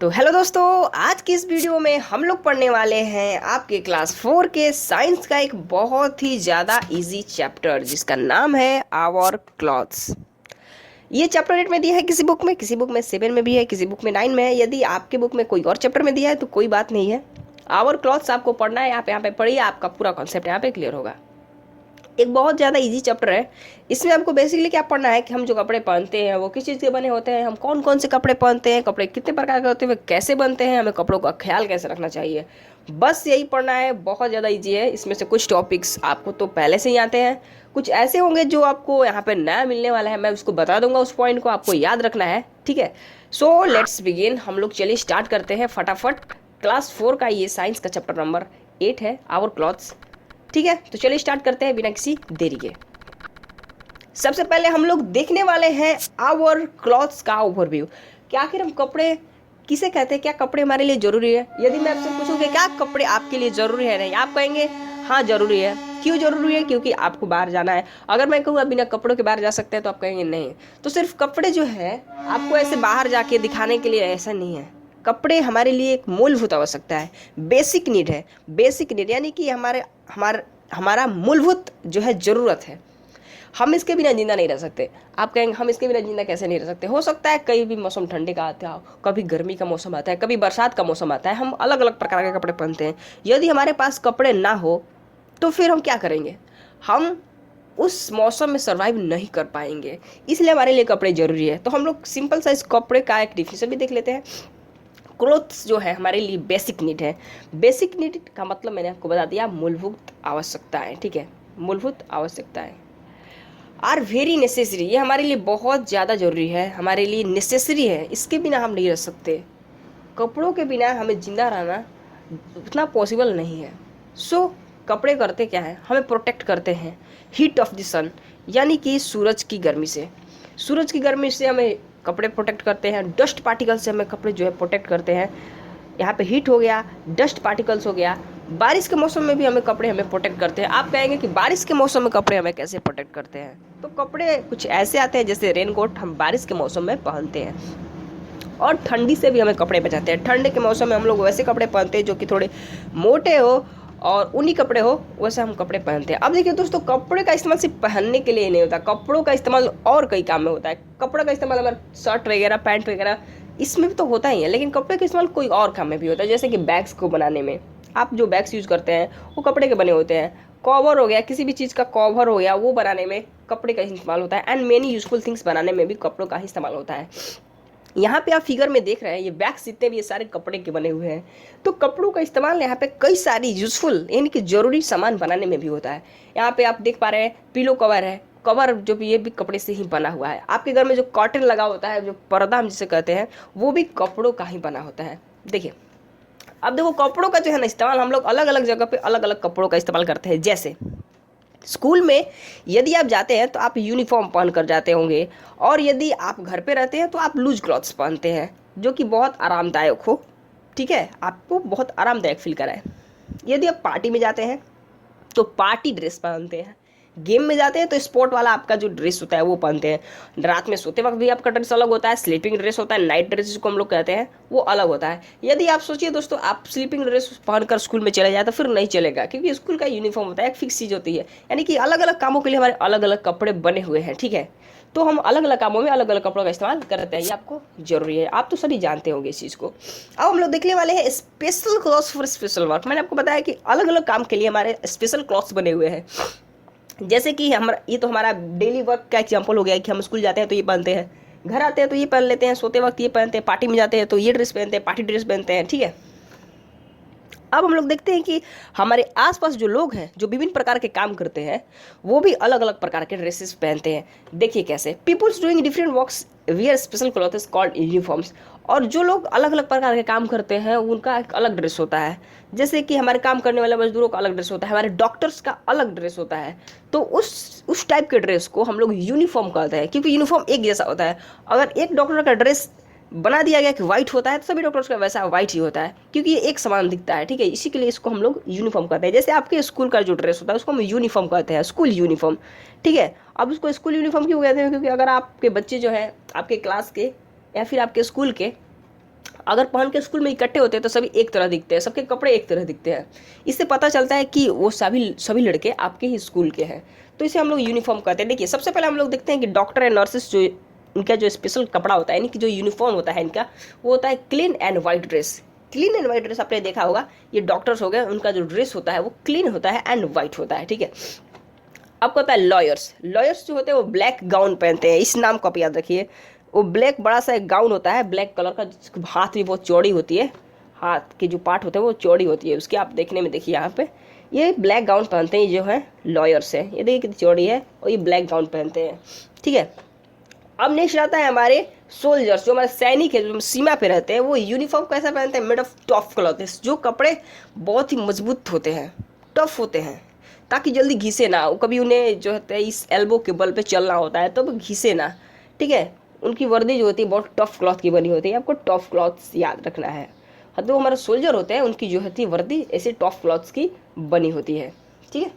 तो हेलो दोस्तों, आज की इस वीडियो में हम लोग पढ़ने वाले हैं आपके क्लास 4 के साइंस का एक बहुत ही ज़्यादा इजी चैप्टर जिसका नाम है आवर क्लॉथ्स। ये चैप्टर 8 में दिया है किसी बुक में 7 में भी है, किसी बुक में 9 में है। यदि आपके बुक में कोई और चैप्टर में दिया है तो कोई बात नहीं है, आवर क्लॉथ्स आपको पढ़ना है। आप यहाँ पे पढ़िए, आपका पूरा कॉन्सेप्ट यहाँ पे क्लियर होगा। एक बहुत ज़्यादा इजी चैप्टर है। इसमें आपको बेसिकली क्या पढ़ना है कि हम जो कपड़े पहनते हैं वो किस चीज़ के बने होते हैं, हम कौन कौन से कपड़े पहनते हैं, कपड़े कितने प्रकार के होते हैं, वे कैसे बनते हैं, हमें कपड़ों का ख्याल कैसे रखना चाहिए, बस यही पढ़ना है। बहुत ज़्यादा इजी है। इसमें से कुछ टॉपिक्स आपको तो पहले से ही आते हैं, कुछ ऐसे होंगे जो आपको यहाँ पे नया मिलने वाला है। मैं उसको बता दूंगा, उस पॉइंट को आपको याद रखना है, ठीक है। So let's begin. हम लोग चलिए स्टार्ट करते हैं फटाफट। क्लास 4 का ये साइंस का चैप्टर नंबर 8 है, आवर क्लॉथ्स, ठीक है। तो चलिए स्टार्ट करते हैं बिना किसी देरी के। सबसे पहले हम लोग देखने वाले हैं आवर क्लॉथ्स का ओवरव्यू कि आखिर हम कपड़े किसे कहते हैं, क्या कपड़े हमारे लिए जरूरी है। यदि मैं आपसे पूछूंगा क्या कपड़े आपके लिए जरूरी है, नहीं, आप कहेंगे हाँ जरूरी है। क्यों जरूरी है? क्योंकि आपको बाहर जाना है। अगर मैं कहूँगा बिना कपड़ों के बाहर जा सकते हैं तो आप कहेंगे नहीं। तो सिर्फ कपड़े जो है आपको ऐसे बाहर जाके दिखाने के लिए, ऐसा नहीं है। कपड़े हमारे लिए एक मूलभूत आवश्यकता है, बेसिक नीड है। बेसिक नीड यानी कि हमारा मूलभूत जो है ज़रूरत है। हम इसके बिना जिंदा नहीं रह सकते। आप कहेंगे हम इसके बिना जिंदा कैसे नहीं रह सकते। हो सकता है कई भी मौसम ठंडे का आता हो, कभी गर्मी का मौसम आता है, कभी बरसात का मौसम आता है, हम अलग अलग प्रकार के कपड़े पहनते हैं। यदि हमारे पास कपड़े ना हो तो फिर हम क्या करेंगे? हम उस मौसम में सर्वाइव नहीं कर पाएंगे। इसलिए हमारे लिए कपड़े जरूरी है। तो हम लोग सिंपल सा इस कपड़े का एक डिफिनेशन भी देख लेते हैं। क्लोथ्स जो है हमारे लिए बेसिक नीड है। बेसिक नीड का मतलब मैंने आपको बता दिया, मूलभूत आवश्यकताएं, ठीक है। मूलभूत आवश्यकताएं आर वेरी नेसेसरी, ये हमारे लिए बहुत ज़्यादा जरूरी है, हमारे लिए नेसेसरी है। इसके बिना हम नहीं रह सकते। कपड़ों के बिना हमें जिंदा रहना उतना पॉसिबल नहीं है। सो कपड़े करते क्या है, हमें प्रोटेक्ट करते हैं हीट ऑफ द सन, यानी कि सूरज की गर्मी से। सूरज की गर्मी से हमें कपड़े प्रोटेक्ट करते हैं। डस्ट पार्टिकल से हमें कपड़े जो है प्रोटेक्ट करते हैं। यहाँ पे हीट हो गया, डस्ट पार्टिकल्स हो गया। बारिश के मौसम में भी हमें कपड़े हमें प्रोटेक्ट करते हैं। आप कहेंगे कि बारिश के मौसम में कपड़े हमें कैसे प्रोटेक्ट करते हैं? तो कपड़े कुछ ऐसे आते हैं जैसे रेनकोट हम बारिश के मौसम में पहनते हैं, और ठंडी से भी हमें कपड़े बचाते हैं। ठंड के मौसम में हम लोग वैसे कपड़े पहनते हैं जो कि थोड़े मोटे हो और ऊनी कपड़े हो, वैसे हम कपड़े पहनते हैं। अब देखिए दोस्तों, कपड़े का इस्तेमाल सिर्फ पहनने के लिए नहीं होता, कपड़ों का इस्तेमाल और कई काम में होता है। कपड़े का इस्तेमाल हमारे शर्ट वगैरह, पैंट वगैरह, इसमें भी तो होता ही है, लेकिन कपड़े का इस्तेमाल कोई और काम में भी होता है। जैसे कि बैग्स को बनाने में, आप जो बैग्स यूज़ करते हैं वो कपड़े के बने होते हैं। कवर हो गया, किसी भी चीज़ का कवर हो गया, वो बनाने में कपड़े का इस्तेमाल होता है। एंड मेनी यूजफुल थिंग्स बनाने में भी कपड़ों का ही इस्तेमाल होता है। यहाँ पे आप फिगर में देख रहे हैं, ये बैग्स जितने भी ये सारे कपड़े के बने हुए हैं। तो कपड़ों का इस्तेमाल यहाँ पे कई सारी यूजफुल यानी कि जरूरी सामान बनाने में भी होता है। यहाँ पे आप देख पा रहे हैं पिलो कवर है, कवर जो भी ये भी कपड़े से ही बना हुआ है। आपके घर में जो कॉटन लगा होता है, जो पर्दा हम जिसे कहते हैं, वो भी कपड़ों का ही बना होता है। देखिए, अब देखो कपड़ों का जो है ना इस्तेमाल हम लोग अलग अलग जगह पे अलग अलग कपड़ों का इस्तेमाल करते हैं। जैसे स्कूल में यदि आप जाते हैं तो आप यूनिफॉर्म पहन कर जाते होंगे, और यदि आप घर पे रहते हैं तो आप लूज क्लॉथ्स पहनते हैं जो कि बहुत आरामदायक हो, ठीक है, आपको बहुत आरामदायक फील कराए। यदि आप पार्टी में जाते हैं तो पार्टी ड्रेस पहनते हैं। गेम में जाते हैं तो स्पोर्ट वाला आपका जो ड्रेस होता है वो पहनते हैं। रात में सोते वक्त भी आपका ड्रेस अलग होता है, स्लीपिंग ड्रेस होता है, नाइट ड्रेस जिसको हम लोग कहते हैं वो अलग होता है। यदि आप सोचिए दोस्तों, आप स्लीपिंग ड्रेस पहनकर स्कूल में चले जाए तो फिर नहीं चलेगा, क्योंकि स्कूल का यूनिफॉर्म होता है, एक फिक्स चीज़ होती है। यानी कि अलग अलग कामों के लिए हमारे अलग अलग कपड़े बने हुए हैं, ठीक है। तो हम अलग अलग कामों में अलग अलग कपड़ों का इस्तेमाल करते हैं, ये आपको जरूरी है, आप तो सभी जानते होंगे इस चीज़ को। अब हम लोग देखने वाले हैं special clothes for special work. मैंने आपको बताया कि अलग अलग काम के लिए हमारे स्पेशल क्लॉथ्स बने हुए हैं। जैसे कि हमारा ये तो हमारा डेली वर्क का एग्जाम्पल हो गया कि हम स्कूल जाते हैं तो ये पहनते हैं, घर आते हैं तो ये पहन लेते हैं, सोते वक्त ये पहनते हैं, पार्टी में जाते हैं तो ये ड्रेस पहनते हैं, पार्टी ड्रेस पहनते हैं, ठीक है। अब हम लोग देखते हैं कि हमारे आसपास जो लोग हैं जो विभिन्न प्रकार के काम करते हैं वो भी अलग अलग प्रकार के ड्रेसेस पहनते हैं। देखिए कैसे, peoples doing different works wear special clothes called uniforms. और जो लोग अलग अलग प्रकार के काम करते हैं उनका एक अलग ड्रेस होता है। जैसे कि हमारे काम करने वाले मजदूरों का अलग ड्रेस होता है, हमारे डॉक्टर्स का अलग ड्रेस होता है। तो उस टाइप के ड्रेस को हम लोग यूनिफॉर्म कहते हैं, क्योंकि यूनिफॉर्म एक जैसा होता है। अगर एक डॉक्टर का ड्रेस बना दिया गया कि वाइट होता है तो सभी डॉक्टर्स का वैसा वाइट ही होता है, क्योंकि ये एक समान दिखता है, ठीक है। इसी के लिए इसको हम लोग यूनिफॉर्म कहते हैं। जैसे आपके स्कूल का जो ड्रेस होता है उसको हम यूनिफॉर्म कहते हैं, स्कूल यूनिफॉर्म, ठीक है। अब उसको स्कूल यूनिफॉर्म क्यों कहते हैं? क्योंकि अगर आपके बच्चे जो है आपके क्लास के या फिर आपके स्कूल के अगर पहन के स्कूल में इकट्ठे होते हैं तो सभी एक तरह दिखते हैं, सबके कपड़े एक तरह दिखते हैं। इससे पता चलता है कि वो सभी सभी लड़के आपके ही स्कूल के हैं, तो इसे हम लोग यूनिफॉर्म कहते हैं। देखिए सबसे पहले हम लोग देखते हैं कि डॉक्टर एंड नर्सेस जो इनका जो स्पेशल कपड़ा होता है, यानी कि जो यूनिफॉर्म होता है इनका, वो होता है clean and white dress. Clean and white dress आपने देखा होगा, ये डॉक्टर्स हो गए, उनका जो ड्रेस होता है वो क्लीन होता है एंड वाइट होता है, ठीक है। आपको होता है लॉयर्स। लॉयर्स जो होते हैं वो ब्लैक गाउन पहनते हैं, इस नाम को आप याद रखिए। वो ब्लैक बड़ा सा एक गाउन होता है ब्लैक कलर का, जिसकी हाथ भी बहुत चौड़ी होती है, हाथ की जो पार्ट होते हैं वो चौड़ी होती है उसकी, आप देखने में देखिए यहाँ पे ये ब्लैक गाउन पहनते हैं, जो है लॉयर्स है। ये देखिए कितनी चौड़ी है और ये ब्लैक गाउन पहनते हैं, ठीक है। अब नेक्स्ट आता है हमारे सोल्जर्स, जो हमारे सैनिक है, जो सीमा पे रहते हैं, वो यूनिफॉर्म कैसा पहनते हैं, मेड ऑफ टफ क्लॉथ्स। जो कपड़े बहुत ही मजबूत होते हैं, टफ होते हैं, ताकि जल्दी घिसे ना। कभी उन्हें जो है इस एल्बो के बल पे चलना होता है तो वो घिसे ना, ठीक है। उनकी वर्दी जो होती है बहुत टफ क्लॉथ की बनी होती है, आपको टफ क्लॉथ्स याद रखना है। हाँ, तो हमारे सोल्जर होते हैं उनकी जो होती है वर्दी ऐसे टफ क्लॉथ्स की बनी होती है, ठीक है।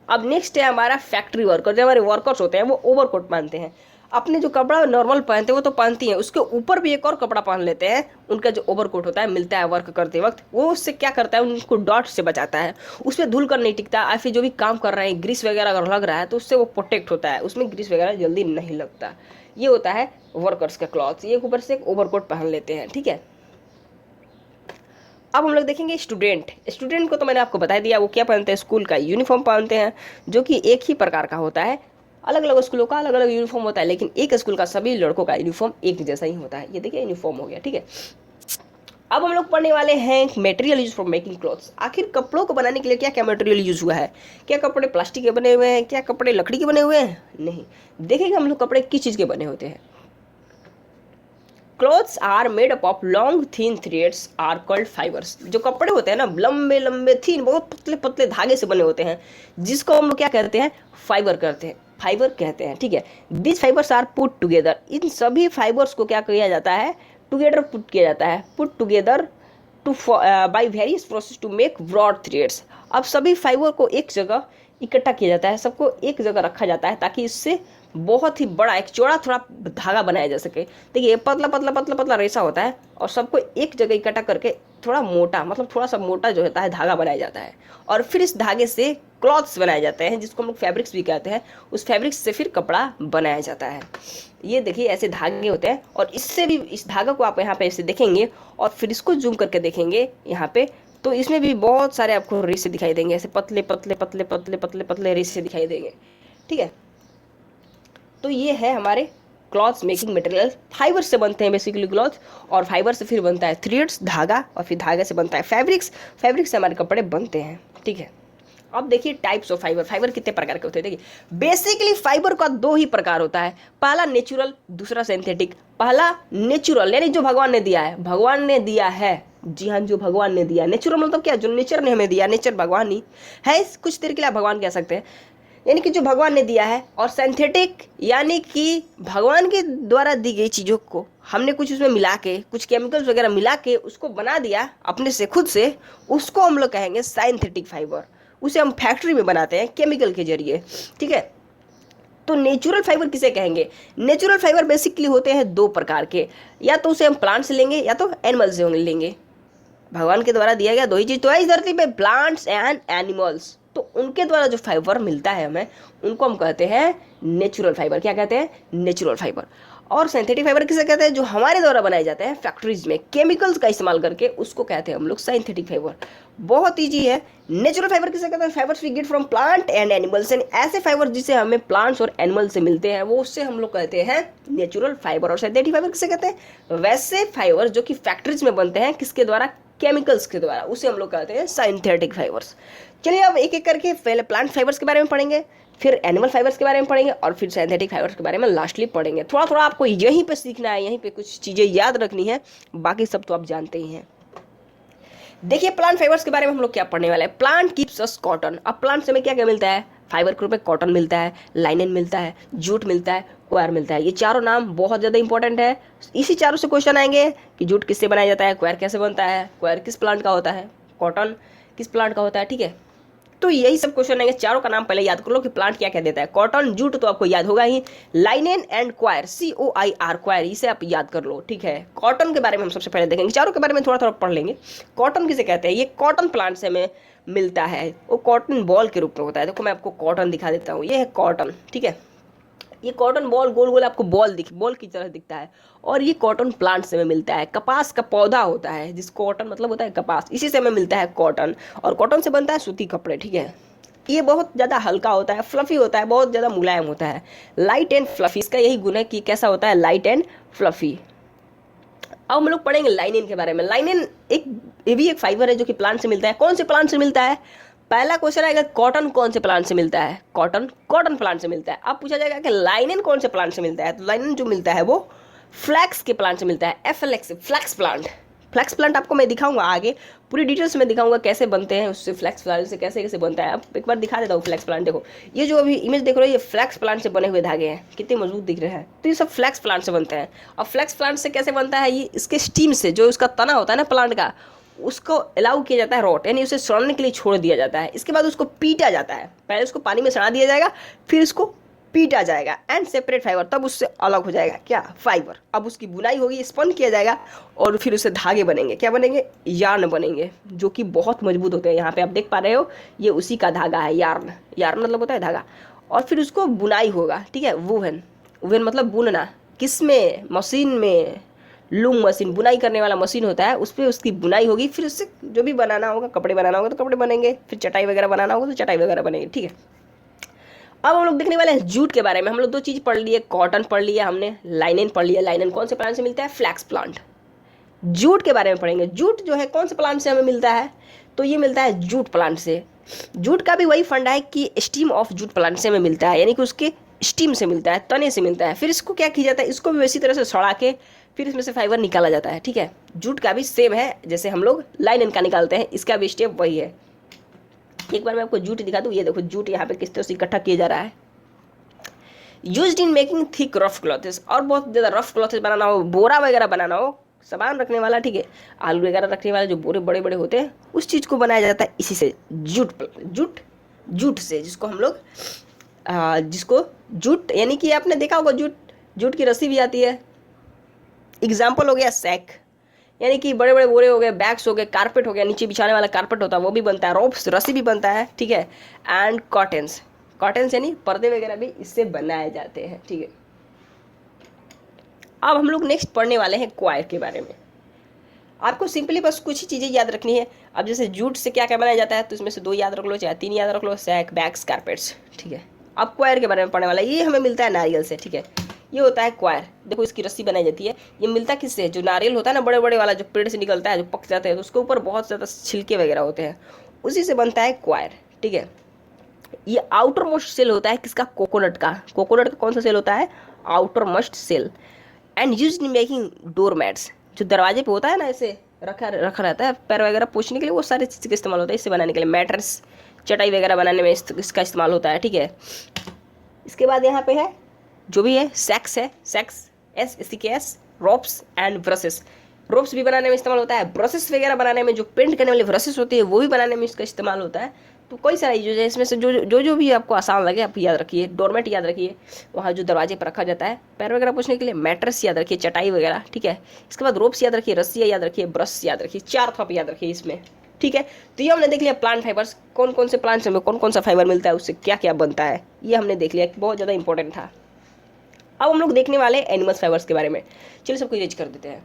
अब नेक्स्ट है हमारा फैक्ट्री वर्कर। जो हमारे वर्कर्स होते हैं वो ओवरकोट पहनते हैं। अपने जो कपड़ा नॉर्मल पहनते हैं वो तो पहनती हैं, उसके ऊपर भी एक और कपड़ा पहन लेते हैं। उनका जो ओवरकोट होता है मिलता है वर्क करते वक्त, वो उससे क्या करता है, उनको डॉट से बचाता है, उस पर धूल कर नहीं टिकता। या फिर जो भी काम कर रहे हैं ग्रीस वगैरह अगर लग रहा है तो उससे वो प्रोटेक्ट होता है, उसमें ग्रीस वगैरह जल्दी नहीं लगता। ये होता है वर्कर्स का क्लॉथ। ये ऊपर से एक ओवरकोट पहन लेते हैं, ठीक है। अब हम लोग देखेंगे स्टूडेंट। स्टूडेंट को तो मैंने आपको बता दिया, वो क्या पहनते हैं, स्कूल का यूनिफॉर्म पहनते हैं, जो कि एक ही प्रकार का होता है। अलग अलग स्कूलों का अलग अलग यूनिफॉर्म होता है, लेकिन एक स्कूल का सभी लड़कों का यूनिफॉर्म एक जैसा ही होता है। ये देखिए यूनिफॉर्म हो गया, ठीक है। अब हम लोग पढ़ने वाले हैं material use for making clothes. आखिर कपड़ों को बनाने के लिए क्या क्या मटेरियल यूज हुआ है। क्या कपड़े प्लास्टिक के बने हुए हैं, क्या कपड़े लकड़ी के बने हुए हैं, नहीं। देखेंगे हम लोग कपड़े किस चीज़ के बने होते हैं। Clothes are made up of long thin threads are called fibres. जो कपड़े होते हैं ना, लंबे लंबे थीन बहुत पतले पतले धागे से बने होते हैं, जिसको हम लोग क्या कहते हैं, फाइबर कहते हैं, फाइबर कहते हैं, ठीक है। This fibers are put together. इन सभी फाइबर्स को क्या किया जाता है, टुगेदर पुट किया जाता है, put together to by various process to make broad threads. अब सभी फाइबर को एक जगह इकट्ठा किया जाता है, सबको एक जगह रखा जाता है, ताकि इससे बहुत ही बड़ा एक चौड़ा थोड़ा धागा बनाया जा सके। देखिए पतला पतला पतला पतला रेशा होता है, और सबको एक जगह इकट्ठा करके थोड़ा मोटा, मतलब थोड़ा सा मोटा जो होता है धागा बनाया जाता है, और फिर इस धागे से क्लॉथ्स बनाए जाते हैं, जिसको हम लोग फैब्रिक्स भी कहते हैं। उस फैब्रिक्स से फिर कपड़ा बनाया जाता है। ये देखिए ऐसे धागे होते हैं, और इससे भी इस धागा को आप यहाँ पे ऐसे देखेंगे, और फिर इसको जूम करके देखेंगे यहाँ पे, तो इसमें भी बहुत सारे आपको रेशे दिखाई देंगे, ऐसे पतले पतले पतले पतले पतले पतले रेशे दिखाई देंगे, ठीक है। तो ये है हमारे क्लॉथ्स मेकिंग मटेरियल। फाइबर से बनते हैं बेसिकली क्लॉथ, और फाइबर से फिर बनता है थ्रेड्स धागा, और फिर धागे से बनता है फैब्रिक्स, फैब्रिक से हमारे कपड़े बनते हैं, ठीक है। अब देखिए टाइप्स ऑफ फाइबर। फाइबर कितने प्रकार के होते हैं, देखिए बेसिकली फाइबर का दो ही प्रकार होता है, पहला नेचुरल, दूसरा सिंथेटिक। पहला नेचुरल यानी जो भगवान ने दिया है, भगवान ने दिया है, जी हाँ, जो भगवान ने दिया। नेचुरल मतलब क्या, जो नेचर ने हमें दिया, नेचर भगवान ही है, कुछ देर के लिए भगवान कह सकते हैं, यानी कि जो भगवान ने दिया है। और सिंथेटिक यानी कि भगवान के द्वारा दी गई चीज़ों को हमने कुछ उसमें मिला के, कुछ केमिकल्स वगैरह मिला के उसको बना दिया अपने से, खुद से, उसको हम लोग कहेंगे सिंथेटिक फाइबर। उसे हम फैक्ट्री में बनाते हैं केमिकल के जरिए, ठीक है। तो नेचुरल फाइबर किसे कहेंगे, नेचुरल फाइबर बेसिकली होते हैं दो प्रकार के, या तो उसे हम प्लांट से लेंगे या तो एनिमल से लेंगे। भगवान के द्वारा दिया गया दो ही चीज़ तो है इस धरती पे, प्लांट्स एंड एनिमल्स। तो उनके द्वारा जो फाइबर मिलता है हमें, उनको हम कहते हैं नेचुरल फाइबर। क्या कहते हैं, नेचुरल फाइबर। और सिंथेटिक फाइबर किसे कहते हैं, जो हमारे द्वारा बनाए जाते हैं फैक्ट्रीज में केमिकल्स का इस्तेमाल करके, उसको कहते हैं हम लोग सिंथेटिक फाइबर। बहुत ईजी है। नेचुरल फाइबर किसे कहते हैं, fibres we get from plant and animals. And ऐसे फाइबर जिसे हमें प्लांट्स और एनिमल से मिलते हैं, वो उससे हम लोग कहते हैं नेचुरल फाइबर। और सिंथेटिक फाइबर किसे कहते हैं, वैसे फाइबर जो कि फैक्ट्रीज में बनते हैं, किसके द्वारा, केमिकल्स के द्वारा, उसे हम लोग कहते हैं सिंथेटिक फाइबर्स। चलिए अब एक एक करके पहले प्लांट फाइबर्स के बारे में पढ़ेंगे, फिर एनिमल फाइबर्स के बारे में पढ़ेंगे, और फिर सिंथेटिक फाइबर्स के बारे में लास्टली पढ़ेंगे। थोड़ा थोड़ा आपको यहीं पे सीखना है, यहीं पे कुछ चीज़ें याद रखनी है, बाकी सब तो आप जानते ही हैं। देखिए प्लांट फाइबर्स के बारे में हम लोग क्या पढ़ने वाले हैं। Plant keeps us cotton. अब प्लांट से हमें क्या क्या मिलता है, फाइबर के रूप में कॉटन मिलता है, लाइनेन मिलता है, जूट मिलता है, क्वायर मिलता है। ये चारों नाम बहुत ज़्यादा इंपॉर्टेंट है। इसी चारों से क्वेश्चन आएंगे कि जूट किससे बनाया जाता है, क्वायर कैसे बनता है, क्वायर किस प्लांट का होता है, कॉटन किस प्लांट का होता है, ठीक है। तो यही सब क्वेश्चन आएंगे। चारों का नाम पहले याद कर लो कि प्लांट क्या क्या देता है। कॉटन, जूट तो आपको याद होगा ही। लाइनेन एंड क्वायर, COIR, क्वायर, इसे आप याद कर लो, ठीक है। कॉटन के बारे में हम सबसे पहले देखेंगे, चारों के बारे में थोड़ा थोड़ा पढ़ लेंगे। कॉटन किसे कहते हैं? ये कॉटन प्लांट से हमें मिलता है, वो कॉटन बॉल के रूप में होता है। देखो मैं आपको कॉटन दिखा देता हूँ, ये है कॉटन, ठीक है। ये कॉटन बॉल गोल गोल आपको बॉल की तरह दिखता है, और ये कॉटन प्लांट से हमें मिलता है। कपास का पौधा होता है, जिस कॉटन मतलब होता है कपास, इसी से हमें मिलता है कॉटन, और कॉटन से बनता है सूती कपड़े, ठीक है। ये बहुत ज़्यादा हल्का होता है, फ्लफी होता है, बहुत ज़्यादा मुलायम होता है, लाइट एंड फ्लफी। इसका यही गुण है कि कैसा होता है, लाइट एंड फ्लफी। अब हम लोग पढ़ेंगे लाइनेन के बारे में। लाइनेन ये भी एक फाइबर है जो कि प्लांट से मिलता है। कौन से प्लांट से मिलता है? पहला क्वेश्चन आएगा, कॉटन कौन से प्लांट से मिलता है? कॉटन कॉटन प्लांट से मिलता है। अब पूछा जाएगा कि लाइनेन कौन से प्लांट से मिलता है? तो लाइनेन जो मिलता है वो फ्लैक्स के प्लांट से मिलता है, FLX, flax plant. Flax plant आपको मैं दिखाऊंगा आगे, पूरी डिटेल्स में दिखाऊंगा कैसे बनते हैं उससे, फ्लैक्स प्लांट से कैसे कैसे बनता है। अब एक बार दिखा देता हूँ फ्लैक्स प्लांट। देखो ये जो अभी इमेज देख रहे हो, ये फ्लैक्स प्लांट से बने हुए धागे हैं, कितने मजबूत दिख रहे हैं। तो ये सब फ्लैक्स प्लांट से बनते हैं। अब फ्लैक्स प्लांट से कैसे बनता है? ये इसके स्टीम से, जो उसका तना होता है ना प्लांट का, उसको अलाउ किया जाता है रॉट, यानी उसे सड़ने के लिए छोड़ दिया जाता है। इसके बाद उसको पीटा जाता है, पहले उसको पानी में सड़ा दिया जाएगा, फिर इसको पीटा जाएगा एंड सेपरेट फाइबर, तब उससे अलग हो जाएगा क्या, फाइबर। अब उसकी बुनाई होगी, स्पन किया जाएगा, और फिर उससे धागे बनेंगे। क्या बनेंगे? यार्न बनेंगे, जो कि बहुत मजबूत होते हैं। यहाँ पे आप देख पा रहे हो, ये उसी का धागा है, यार्न। यार्न मतलब होता है धागा। और फिर उसको बुनाई होगा, ठीक है। वूवन, वूवन मतलब बुनना। किस में? मशीन में, लूम मशीन, बुनाई करने वाला मशीन होता है, उस पर उसकी बुनाई होगी, फिर उससे जो भी बनाना होगा, कपड़े बनाना होगा तो कपड़े बनेंगे, फिर चटाई वगैरह बनाना होगा तो चटाई वगैरह बनेगी, ठीक है। अब हम लोग देखने वाले हैं जूट के बारे में। हम लोग दो चीज़ पढ़ लिए, कॉटन पढ़ लिया हमने, लाइनेन पढ़ लिया। लाइनेन कौन से प्लांट से मिलता है? Flex plant. जूट के बारे में पढ़ेंगे। जूट जो है कौन से प्लांट से हमें मिलता है? तो ये मिलता है जूट प्लांट से। जूट का भी वही फंडा है कि स्टीम ऑफ जूट प्लांट से हमें मिलता है, यानी कि उसके स्टीम से मिलता है, तने से मिलता है। फिर इसको क्या किया जाता है? इसको भी वैसी तरह से सड़ा के फिर इसमें से फाइबर निकाला जाता है, ठीक है। जूट का भी सेम है, जैसे हम लोग लाइनेन का निकालते हैं, इसका भी स्टेप वही है। एक बार मैं आपको जूट दिखा दूँ। ये देखो जूट यहाँ पे किस तरह से इकट्ठा किया जा रहा है। Used in making thick rough clothes, और बहुत ज़्यादा रफ क्लॉथेस बनाना हो, बोरा वगैरह बनाना हो, सामान रखने वाला, ठीक है, आलू वगैरह रखने वाले जो बोरे बड़े बड़े होते हैं, उस चीज़ को बनाया जाता है इसी से, जूट से, जिसको हम लोग जिसको जूट, यानी कि आपने देखा होगा जूट की रस्सी भी आती है। एग्जाम्पल हो गया सैक, यानी कि बड़े बड़े बोरे हो गए, बैग्स हो गए, कारपेट हो गया, नीचे बिछाने वाला कारपेट होता है वो भी बनता है, रोप्स, रस्सी भी बनता है, ठीक है। एंड कॉटन्स, कॉटन्स यानी पर्दे वगैरह भी इससे बनाए जाते हैं, ठीक है। अब हम लोग नेक्स्ट पढ़ने वाले हैं क्वायर के बारे में। आपको सिंपली बस कुछ ही चीज़ें याद रखनी है। अब जैसे जूट से क्या क्या बनाया जाता है, तो इसमें से 2 याद रख लो, चाहे 3 याद रख लो, सैक, बैग्स, कारपेट्स, ठीक है। अब क्वायर के बारे में पढ़ने वाला है। ये हमें मिलता है नारियल से, ठीक है। ये होता है क्वायर। देखो इसकी रस्सी बनाई जाती है। ये मिलता किससे? जो नारियल होता है ना, बड़े बड़े वाला, जो पेड़ से निकलता है, जो पक जाते हैं, तो उसके ऊपर बहुत ज़्यादा छिलके वगैरह होते हैं, उसी से बनता है क्वायर, ठीक है। ये आउटर मोस्ट सेल होता है किसका? कोकोनट का। कोकोनट का कौन सा सेल होता है? Outermost cell. And used in making doormats, जो दरवाजे पे होता है ना, ऐसे रखा रहता है, पैर वगैरह पोछने के लिए, वो सारी चीज़ का इस्तेमाल होता है इससे बनाने के लिए। मैट्रेस, चटाई वगैरह बनाने में इसका इस्तेमाल होता है, ठीक है। इसके बाद यहाँ पे है जो भी है सैक्स है, सैक्स, SCKS, ropes and brushes. Ropes भी बनाने में इस्तेमाल होता है। ब्रशेस वगैरह बनाने में, जो पेंट करने वाली ब्रशेस होती है, वो भी बनाने में इसका इस्तेमाल होता है। तो कोई सारा यूज है इसमें से, जो भी आपको आसान लगे आप याद रखिए। डोरमेट याद रखिए, वहाँ जो दरवाजे पर रखा जाता है पैर वगैरह पोछने के लिए। मैट्रेस याद रखिए, चटाई वगैरह, ठीक है। इसके बाद रोप्स याद रखिए, रस्सियाँ याद रखिए, ब्रश याद रखिए, 4 थॉप याद रखिए इसमें, ठीक है। तो ये हमने देख लिया प्लांट फाइबर्स, कौन कौन से प्लांट्स में कौन कौन सा फाइबर मिलता है, उससे क्या क्या बनता है, ये हमने देख लिया, बहुत ज़्यादा इंपॉर्टेंट था। अब हम लोग देखने वाले एनिमल्स फाइबर्स के बारे में। चलिए सबको इरेज कर देते हैं।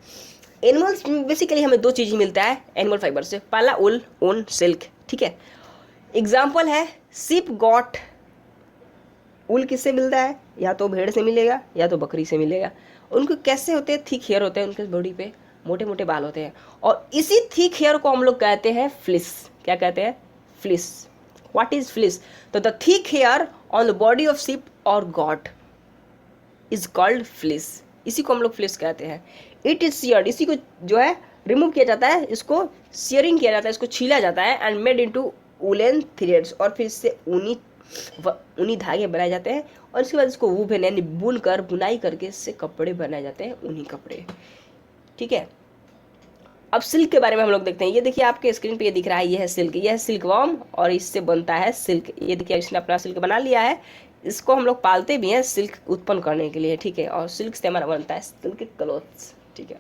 एनिमल्स बेसिकली हमें 2 चीज़ ही मिलता है एनिमल फाइबर से। पहला उल, ऊन, सिल्क, ठीक है। एग्जाम्पल है शिप गॉट। उल किससे मिलता है? या तो भेड़ से मिलेगा या तो बकरी से मिलेगा। उनको कैसे होते हैं? थिक हेयर होते हैं उनके बॉडी पे, मोटे मोटे बाल होते हैं, और इसी थिक हेयर को हम लोग कहते हैं फ्लिस। क्या कहते हैं? फ्लिस। What is fleece? तो the thick hair on the body of sheep और गॉट इज कॉल्ड फ्लिस। इसी को हम लोग फ्लिस कहते हैं। इट इज सीयर्ड, इसी को जो है रिमूव किया जाता है, इसको सीयरिंग किया जाता है, इसको छीला जाता है, and made into woollen threads, और फिर इससे ऊनी धागे बनाए जाते हैं, और इसके बाद इसको वूवन यानी बुन कर, बुनाई करके इससे कपड़े बनाए जाते हैं, ऊनी कपड़े, ठीक है। अब सिल्क के बारे में हम लोग देखते हैं। ये देखिए आपके स्क्रीन पे ये दिख रहा है, ये है सिल्क, ये है सिल्क वर्म और इससे बनता है सिल्क। ये देखिए इसने अपना सिल्क बना लिया है। इसको हम लोग पालते भी हैं सिल्क उत्पन्न करने के लिए, ठीक है। और सिल्क से हमारा बनता है सिल्क क्लोथ्स, ठीक है,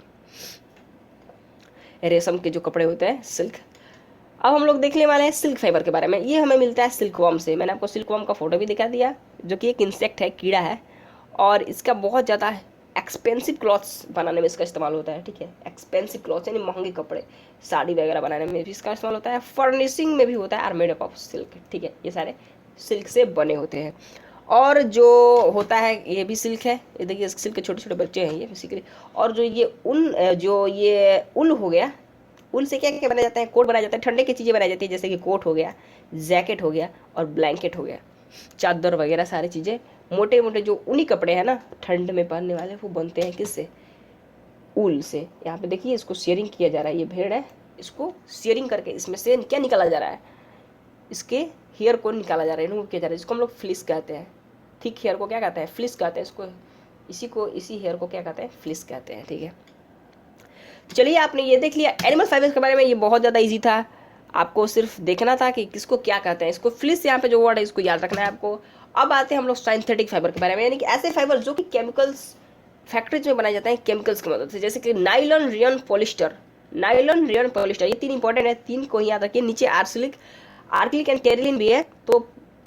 रेशम के जो कपड़े होते हैं सिल्क। अब हम लोग देखने वाले हैं सिल्क फाइबर के बारे में। ये हमें मिलता है सिल्क वर्म से। मैंने आपको सिल्क वर्म का फोटो भी दिखा दिया, जो कि एक इंसेक्ट है, कीड़ा है, और इसका बहुत ज़्यादा एक्सपेंसिव क्लॉथ्स बनाने में इसका इस्तेमाल होता है, ठीक है। एक्सपेंसिव क्लॉथ्स यानी महंगे कपड़े, साड़ी वगैरह बनाने में भी इसका इस्तेमाल होता है, फर्निशिंग में भी होता है, are made up of silk, ठीक है। ये सारे सिल्क से बने होते हैं। और जो होता है ये भी सिल्क है। ये देखिए सिल्क के छोटे छोटे बच्चे हैं ये बेसिकली। और जो ये ऊन, जो ये उल हो गया, उल से क्या क्या बनाया जाता है, कोट बनाया जाता है, ठंडे की चीज़ें बनाई जाती है, जैसे कि कोट हो गया, जैकेट हो गया और ब्लैंकेट हो गया, चादर वगैरह सारी चीज़ें। मोटे मोटे जो ऊनी कपड़े हैं ना ठंड में पहनने वाले, वो बनते हैं किससे, ऊल से। यहाँ पे देखिए इसको शेयरिंग किया जा रहा है, ये भेड़ है, इसको शेयरिंग करके इसमें से क्या निकाला जा रहा है, इसके हेयर को निकाला जा रहा है, इनको किया जा रहा है, जिसको हम लोग फ्लिस कहते हैं। थिक हेयर को क्या कहते हैं, फ्लिस कहते हैं इसको। इसी हेयर को क्या कहते हैं, फ्लिस कहते हैं, ठीक है। चलिए आपने ये देख लिया एनिमल फाइबर के बारे में। ये बहुत ज़्यादा इजी था, आपको सिर्फ देखना था कि किसको क्या कहते हैं। इसको फ्लिस यहाँ पे जो वर्ड है इसको याद रखना है आपको। अब आते हैं हम लोग सिंथेटिक फाइबर के बारे में, यानी कि ऐसे फाइबर जो कि केमिकल्स फैक्ट्रीज में बनाए जाते हैं केमिकल्स की मदद से, जैसे कि nylon, rayon, polyester. Nylon, rayon, polyester, ये तीन इंपॉर्टेंट है, तीन को ही याद रखिए। नीचे आर्सिलिक, आर्किलिक एंड टेरिलिन भी है, तो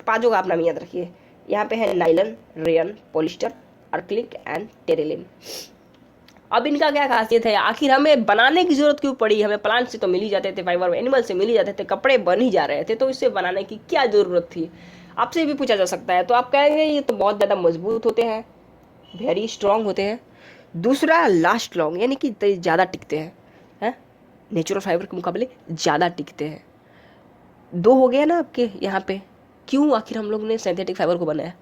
पांचों का आप नाम याद रखिए। यहाँ पे है nylon, rayon, polyester, acrylic and terylene. अब इनका क्या खासियत है, आखिर हमें बनाने की जरूरत क्यों पड़ी। हमें प्लांट से तो मिल ही जाते थे फाइबर, एनिमल से मिल ही जाते थे, कपड़े बन ही जा रहे थे, तो इससे बनाने की क्या जरूरत थी, आपसे भी पूछा जा सकता है। तो आप कहेंगे ये तो बहुत ज़्यादा मजबूत होते हैं, वेरी स्ट्रांग होते हैं। दूसरा लास्ट लॉन्ग, यानी कि ज़्यादा टिकते हैं, नेचुरल फाइबर के मुकाबले ज़्यादा टिकते हैं। दो हो गया ना आपके यहाँ पे, क्यों आखिर हम लोग ने सिंथेटिक फाइबर को बनाया।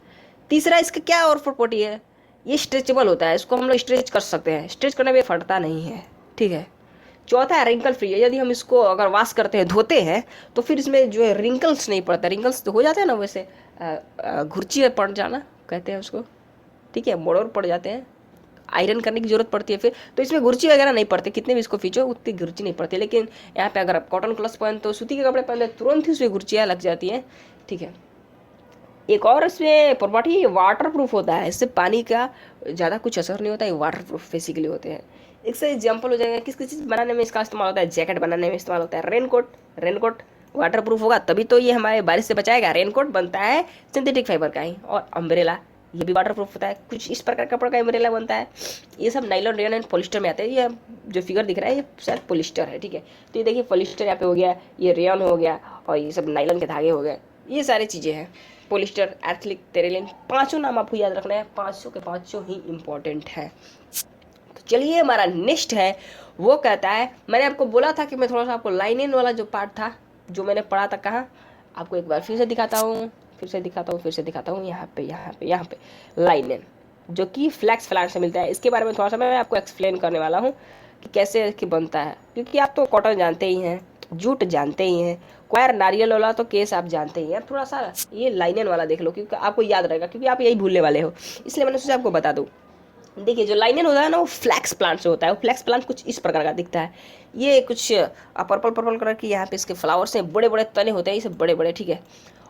तीसरा इसका क्या और प्रॉपर्टी है, ये स्ट्रेचेबल होता है, इसको हम लोग स्ट्रेच कर सकते हैं, स्ट्रेच करने में फटता नहीं है, ठीक है। चौथा है रिंकल फ्री है, यदि हम इसको अगर वॉश करते हैं, धोते हैं, तो फिर इसमें जो है रिंकल्स नहीं पड़ता। रिंकल्स तो हो जाते हैं ना वैसे, घुर्ची पड़ जाना कहते हैं उसको, ठीक है, मोड़ पड़ जाते हैं, आयरन करने की जरूरत पड़ती है फिर, तो इसमें घुर्ची वगैरह नहीं पड़ती, कितने भी इसको खींचो उतनी घुर्ची नहीं पड़ती। लेकिन यहाँ पे अगर आप कॉटन क्लॉथ पहनते हो, सूती के कपड़े पहनते हो, तुरंत ही उसमें घुर्चियाँ लग जाती हैं, ठीक है। एक और इसमें प्रॉपर्टी वाटर प्रूफ होता है, इससे पानी का ज़्यादा कुछ असर नहीं होता है, वाटर प्रूफ बेसिकली होते हैं। इससे एग्जाम्पल हो जाएगा किस किस चीज़ बनाने में इसका इस्तेमाल होता है, जैकेट बनाने में इस्तेमाल होता है, रेनकोट वाटर प्रूफ होगा तभी तो ये हमारे बारिश से बचाएगा। रेनकोट बनता है सिंथेटिक फाइबर का ही। और अम्ब्रेला, ये भी वाटर प्रूफ होता है, कुछ इस प्रकार कपड़े का अम्ब्रेला बनता है। ये सब नाइलॉन, रेयन एंड पॉलिस्टर में आते हैं। ये जो फिगर दिख रहा है ये शायद पॉलिस्टर है, ठीक है। तो ये देखिए पॉलिस्टर यहाँ पे हो गया, ये रेयन हो गया, और ये सब नाइलॉन के धागे हो गए, ये सारी चीज़ें हैं। पॉलिस्टर, एर्थलिक, टेरिलिन, पांचों नाम आपको याद रखना है, पांचों के पांचों ही इंपॉर्टेंट है। तो चलिए हमारा नेक्स्ट है, वो कहता है, मैंने आपको बोला था कि मैं थोड़ा सा आपको लाइनिन वाला जो पार्ट था जो मैंने पढ़ा था, कहाँ आपको एक बार फिर से दिखाता हूँ, यहाँ पे लाइनिन, जो कि फ्लैक्स प्लांट से मिलता है। इसके बारे में थोड़ा सा मैं आपको एक्सप्लेन करने वाला हूँ कि कैसे कि बनता है, क्योंकि आप तो कॉटन जानते ही हैं, जूट जानते ही हैं, क्वायर नारियल वाला तो केस आप जानते ही हैं। थोड़ा सा ये लाइनिन वाला देख लो, क्योंकि आपको याद रहेगा, क्योंकि आप यही भूलने वाले हो, इसलिए मैंने सोचा आपको बता दूँ। देखिए जो लाइनिन होता है ना, वो फ्लैक्स प्लांट से होता है। वो फ्लैक्स प्लांट कुछ इस प्रकार का दिखता है, ये कुछ पर्पल कलर की यहाँ पे इसके फ्लावर्स हैं, बड़े बड़े तने होते हैं, ये सब बड़े बड़े, ठीक है।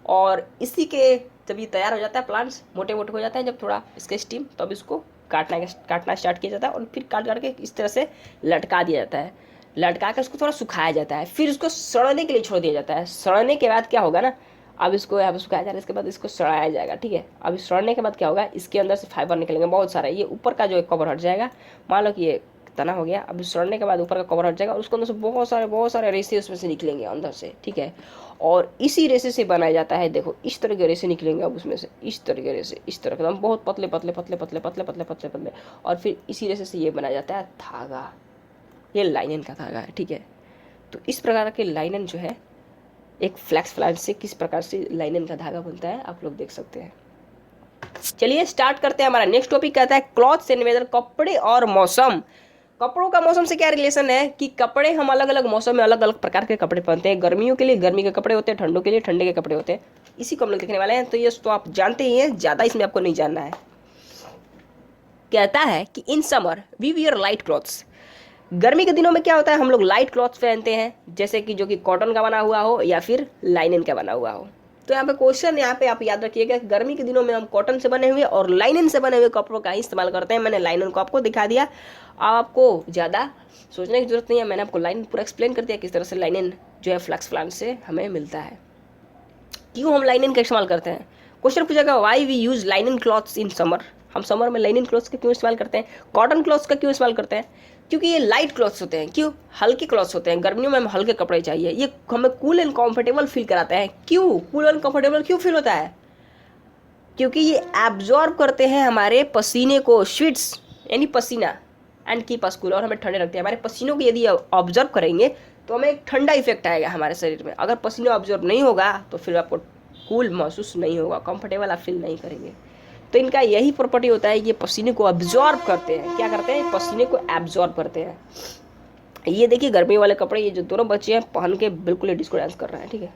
और इसी के जब ये तैयार हो जाता है, प्लांट्स मोटे मोटे हो जाते हैं, जब थोड़ा इसके स्टीम, तब इसको काटना स्टार्ट किया जाता है, और फिर काट के इस तरह से लटका दिया जाता है। लटका कर उसको थोड़ा सुखाया जाता है, फिर उसको सड़ने के लिए छोड़ दिया जाता है। सड़ने के बाद क्या होगा ना, अब इसको यहाँ पे सुखाया जा रहा है, इसके बाद इसको सड़ाया जाएगा, ठीक है। अब सड़ने के बाद क्या होगा, इसके अंदर से फाइबर निकलेंगे बहुत सारा। ये ऊपर का जो कवर हट जाएगा, मान लो कि ये तना हो गया, अब सड़ने के बाद ऊपर का कवर हट जाएगा, और उसके अंदर से बहुत सारे रेसे उसमें से निकलेंगे अंदर से, ठीक है। और इसी रेसे से बनाया जाता है, देखो इस तरह के रेसे निकलेंगे अब उसमें से, इस तरह के रेसे, इस तरह के बहुत पतले पतले, और फिर इसी रेसे से ये बनाया जाता है धागा। ये लाइनिन का धागा है, ठीक है। तो इस प्रकार के लाइनिन जो है, एक फ्लैक्स प्लांट से किस प्रकार से लाइनिन का धागा बनता है, आप लोग देख सकते हैं। चलिए स्टार्ट करते हैं। हमारा नेक्स्ट टॉपिक कहता है क्लॉथ्स एंड वेदर, कपड़े और मौसम। कपड़ों का मौसम से क्या रिलेशन है कि कपड़े हम अलग अलग मौसम में अलग अलग प्रकार के कपड़े पहनते हैं। गर्मियों के लिए गर्मी के कपड़े होते हैं, ठंडों के लिए ठंडे के कपड़े होते हैं। इसी को हम लोग देखने वाले हैं। तो ये तो आप जानते ही हैं, ज़्यादा इसमें आपको नहीं जानना है। कहता है कि in summer we wear light clothes, गर्मी के दिनों में क्या होता है, हम लोग लाइट क्लॉथ्स पहनते हैं, जैसे कि जो कि कॉटन का बना हुआ हो या फिर लाइनन का बना हुआ हो। तो यहाँ पे क्वेश्चन यहाँ पे आप याद रखिएगा, गर्मी के दिनों में हम कॉटन से बने हुए और लाइनन से बने हुए कपड़ों का ही इस्तेमाल करते हैं। मैंने लाइनन को आपको दिखा दिया, आपको ज़्यादा सोचने की जरूरत नहीं है, मैंने आपको लाइनन पूरा एक्सप्लेन कर दिया किस तरह से लाइनन जो है फ्लक्स प्लांट से हमें मिलता है। क्यों हम लाइनन का इस्तेमाल करते हैं, क्वेश्चन पूछेगा why we use linen clothes in summer. हम समर में लाइनन क्लॉथ्स का क्यों इस्तेमाल करते हैं, कॉटन क्लॉथ्स का क्यों इस्तेमाल करते हैं, क्योंकि ये लाइट क्लॉथ्स होते हैं। क्यों, हल्के क्लॉथ्स होते हैं, गर्मियों में हमें हल्के कपड़े चाहिए, ये हमें कूल एंड कंफर्टेबल फील कराते हैं। क्यों कूल एंड कंफर्टेबल क्यों फील होता है, क्योंकि ये एब्जॉर्ब करते हैं हमारे पसीने को, स्वीट्स यानी पसीना, एंड कीप अस कूल, और हमें ठंडे रखते हैं। हमारे पसीनों को यदि ऑब्जर्व करेंगे तो हमें एक ठंडा इफेक्ट आएगा हमारे शरीर में। अगर पसीना ऑब्जर्व नहीं होगा तो फिर आपको कूल महसूस नहीं होगा, कंफर्टेबल आप फील नहीं करेंगे। तो इनका यही प्रॉपर्टी होता है, ये पसीने को अब्जॉर्ब करते हैं। क्या करते हैं, पसीने को एब्जॉर्ब करते हैं। ये देखिए गर्मी वाले कपड़े, ये जो दोनों बच्चे हैं पहन के बिल्कुल डिस्को डांस कर रहे हैं, ठीक है।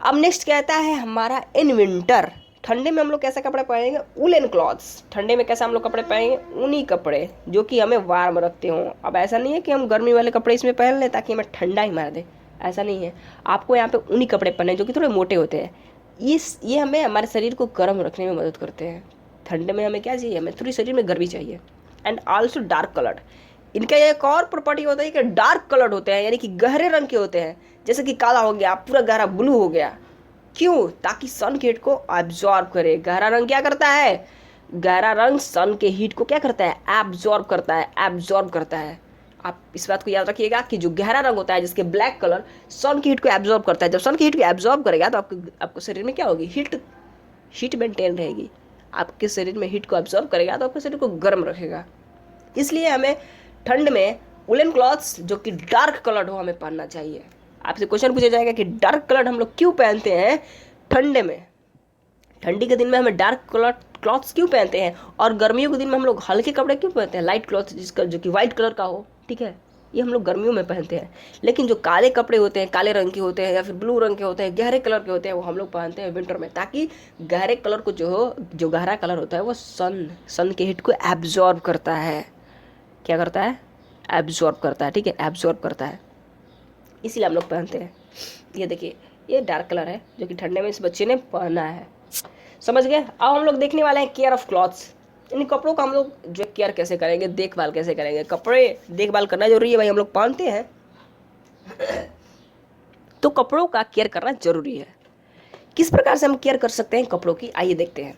अब नेक्स्ट कहता है हमारा इन विंटर, ठंडे में हम लोग कैसे कपड़े पहनेंगे, वुलन क्लॉथ्स। ठंडे में कैसे हम लोग कपड़े पहनेंगे, ऊनी कपड़े जो कि हमें वार्म रखते हों। अब ऐसा नहीं है कि हम गर्मी वाले कपड़े इसमें पहन लें ताकि हमें ठंडा ही मार दे, ऐसा नहीं है। आपको यहाँ पे ऊनी कपड़े पहने जो कि थोड़े मोटे होते हैं। ये हमें हमारे शरीर को गर्म रखने में मदद करते हैं। ठंडे में हमें क्या चाहिए, हमें थोड़ी शरीर में गर्मी चाहिए। एंड आल्सो डार्क कलर्ड, इनका एक और प्रॉपर्टी होता है कि डार्क कलर्ड होते हैं, यानी कि गहरे रंग के होते हैं, जैसे कि काला हो गया, पूरा गहरा ब्लू हो गया। क्यों, ताकि सन के हीट को एब्जॉर्ब करे। गहरा रंग क्या करता है, गहरा रंग सन के हीट को क्या करता है, एब्जॉर्ब करता है, एब्जॉर्ब करता है। आप इस बात को याद रखिएगा कि जो गहरा रंग होता है जिसके ब्लैक कलर सन की हीट को एब्जॉर्ब करता है। जब सन की हीट को एब्जॉर्ब करेगा तो आपको शरीर में क्या होगी, हीट मेंटेन रहेगी। आपके शरीर में हीट को एब्जॉर्ब करेगा तो आपके शरीर को गर्म रखेगा। इसलिए हमें ठंड में वुलन क्लॉथ्स जो कि डार्क कलर्ड हो हमें पहनना चाहिए। आपसे क्वेश्चन पूछा जाएगा कि डार्क कलर्ड हम लोग क्यों पहनते हैं ठंडे में, ठंडी के दिन में हमें डार्क कलर क्लॉथ्स क्यों पहनते हैं, और गर्मियों के दिन में हम लोग हल्के कपड़े क्यों पहनते हैं, लाइट क्लॉथ जिसका जो कि वाइट कलर का हो, ठीक है, ये हम लोग गर्मियों में पहनते हैं। लेकिन जो काले कपड़े होते हैं, काले रंग के होते हैं या फिर ब्लू रंग के होते हैं, गहरे कलर के होते हैं, वो हम लोग पहनते हैं विंटर में, ताकि गहरे कलर को जो गहरा कलर होता है वो सन के हीट को एब्जॉर्ब करता है। क्या करता है, एब्जॉर्ब करता है, ठीक है, एब्जॉर्ब करता है, इसीलिए हम लोग पहनते हैं। ये देखिए ये डार्क कलर है जो कि ठंडे में इस बच्चे ने पहना है, समझ गए। अब हम लोग देखने वाले हैं केयर ऑफ क्लॉथ्स, इन कपड़ों का हम लोग जो केयर कैसे करेंगे, देखभाल कैसे करेंगे। कपड़े देखभाल करना जरूरी है भाई, हम लोग पहनते हैं तो कपड़ों का केयर करना जरूरी है। किस प्रकार से हम केयर कर सकते हैं कपड़ों की, आइए देखते हैं।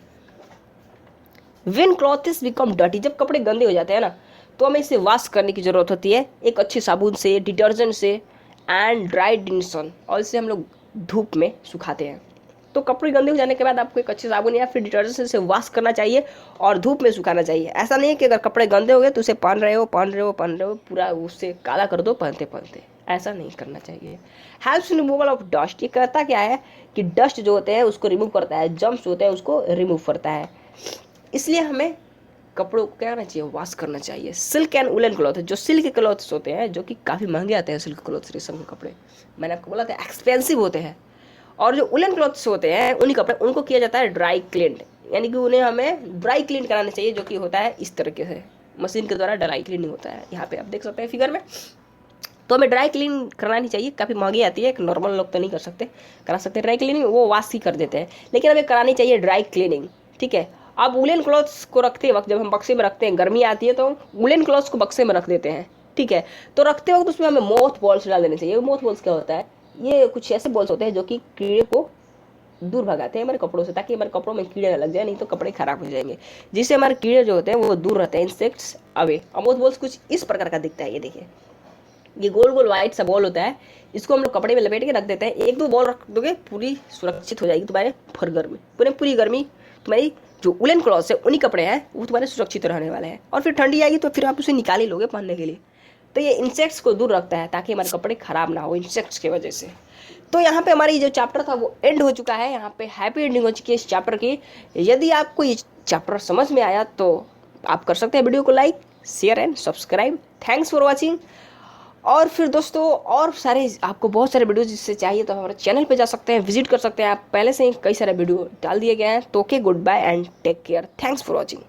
व्हेन क्लॉथ्स बिकम डर्टी, जब कपड़े गंदे हो जाते हैं ना तो हमें इसे वॉश करने की जरूरत होती है एक अच्छे साबुन से, डिटर्जेंट से, एंड ड्राइड इन सन, और इसे हम लोग धूप में सुखाते हैं। तो कपड़े गंदे हो जाने के बाद आपको एक अच्छे साबुन या फिर डिटर्जेंट से वॉश करना चाहिए और धूप में सुखाना चाहिए। ऐसा नहीं है कि अगर कपड़े गंदे हो गए तो उसे पहन रहे हो पूरा उससे काला कर दो पहनते पहनते, ऐसा नहीं करना चाहिए। Helps in removal of dust, ये करता क्या है कि डस्ट जो होते हैं उसको रिमूव करता है, जम्स होते हैं उसको रिमूव करता है। इसलिए हमें कपड़ों को क्या करना चाहिए, वॉश करना चाहिए। सिल्क एंड वुलन क्लॉथ, जो सिल्क के क्लॉथ्स होते हैं जो कि काफ़ी महंगे आते हैं, सिल्क क्लॉथ्स रेशम के कपड़े मैंने आपको बोला था एक्सपेंसिव होते हैं, और जो वुलन क्लॉथ्स होते हैं उन्हीं कपड़े उनको किया जाता है ड्राई क्लीन, यानी कि उन्हें हमें ड्राई क्लीन कराना चाहिए, जो कि होता है इस तरीके से मशीन के द्वारा ड्राई क्लीनिंग होता है। यहाँ पे आप देख सकते हैं फिगर में, तो हमें ड्राई क्लीन करानी चाहिए। काफ़ी महंगी आती है, एक नॉर्मल लोग तो नहीं कर सकते, करा सकते ड्राई क्लीनिंग, वो वॉश ही कर देते हैं, लेकिन हमें करानी चाहिए ड्राई क्लीनिंग, ठीक है। अब वुलन क्लॉथ्स को रखते वक्त जब हम बक्से में रखते हैं, गर्मी आती है तो वुलन क्लॉथ्स को बक्से में रख देते हैं, ठीक है। तो रखते वक्त उसमें हमें मोथ बॉल्स डाल देने चाहिए। मोथ बॉल्स क्या होता है, ये कुछ ऐसे बॉल्स होते हैं जो कि कीड़े को दूर भगाते हैं हमारे कपड़ों से, ताकि हमारे कपड़ों में कीड़े न लग जाए, नहीं तो कपड़े खराब हो जाएंगे, जिससे हमारे कीड़े जो होते हैं वो दूर रहते हैं, इंसेक्ट्स अवे। और मोथ बॉल्स कुछ इस प्रकार का दिखता है, ये देखिए, ये गोल गोल वाइट सा बॉल होता है, इसको हम लोग कपड़े में लपेट के रख देते हैं। एक दो बॉल रख दोगे पूरी सुरक्षित हो जाएगी तुम्हारे फर गर्मी, पूरी गर्मी तुम्हारी जो वुलन क्लॉथ है उन्हीं कपड़े हैं वो तुम्हारे सुरक्षित रहने वाले हैं, और फिर ठंडी आएगी तो फिर आप उसे निकाल ही लोगे पहनने के लिए। तो ये इंसेक्ट्स को दूर रखता है ताकि हमारे कपड़े खराब ना हो इंसेक्ट्स की वजह से। तो यहाँ पे हमारी जो चैप्टर था वो एंड हो चुका है, यहाँ पे हैप्पी एंडिंग हो चुकी है इस चैप्टर की। यदि आपको ये चैप्टर समझ में आया तो आप कर सकते हैं वीडियो को like, share and subscribe. Thanks for watching. और फिर दोस्तों और सारे आपको बहुत सारे वीडियो जिससे चाहिए तो हमारे चैनल पे जा सकते हैं, विजिट कर सकते हैं। आप पहले से ही कई सारे वीडियो डाल दिए गए हैं। तो okay, goodbye and take care. Thanks for watching.